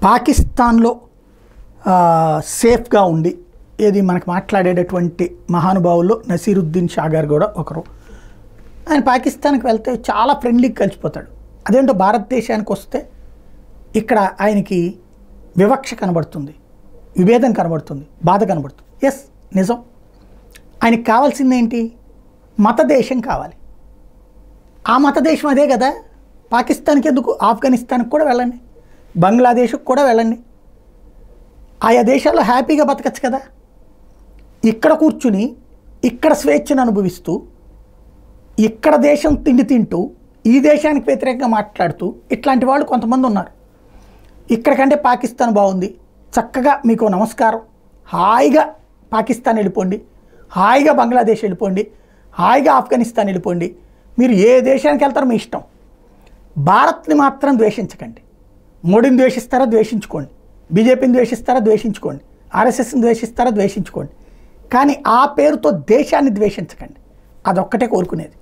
పాకిస్తాన్లో సేఫ్గా ఉండి ఏది మనకు మాట్లాడేటటువంటి మహానుభావుల్లో నసీరుద్దీన్ షా గారు కూడా ఒకరు. ఆయన పాకిస్తాన్కి వెళ్తే చాలా ఫ్రెండ్లీగా కలిసిపోతాడు. అదేంటో భారతదేశానికి వస్తే ఇక్కడ ఆయనకి వివక్ష కనబడుతుంది, విభేదం కనబడుతుంది, బాధ కనబడుతుంది. ఎస్, నిజం. ఆయనకి కావాల్సింది ఏంటి? మతదేశం కావాలి. ఆ మతదేశం అదే కదా. పాకిస్తాన్కి ఎందుకు? ఆఫ్ఘనిస్తాన్కి కూడా వెళ్ళండి, బంగ్లాదేశ్కి కూడా వెళ్ళండి. ఆయా దేశాల్లో హ్యాపీగా బతకచ్చు కదా. ఇక్కడ కూర్చుని ఇక్కడ స్వేచ్ఛను అనుభవిస్తూ ఇక్కడ దేశం తిండి తింటూ ఈ దేశానికి వ్యతిరేకంగా మాట్లాడుతూ ఇట్లాంటి వాళ్ళు కొంతమంది ఉన్నారు. ఇక్కడికంటే పాకిస్తాన్ బాగుంది, చక్కగా మీకు నమస్కారం, హాయిగా పాకిస్తాన్ వెళ్ళిపోండి, హాయిగా బంగ్లాదేశ్ వెళ్ళిపోండి, హాయిగా ఆఫ్ఘనిస్తాన్ వెళ్ళిపోండి, మీరు ఏ దేశానికి వెళ్తారో మీ ఇష్టం. భారత్ని మాత్రం ద్వేషించకండి. మోడీని ద్వేషిస్తారా ద్వేషించుకోండి, బీజేపీని ద్వేషిస్తారా ద్వేషించుకోండి, ఆర్ఎస్ఎస్ని ద్వేషిస్తారా ద్వేషించుకోండి, కానీ ఆ పేరుతో దేశాన్ని ద్వేషించకండి. అదొక్కటే కోరుకునేది.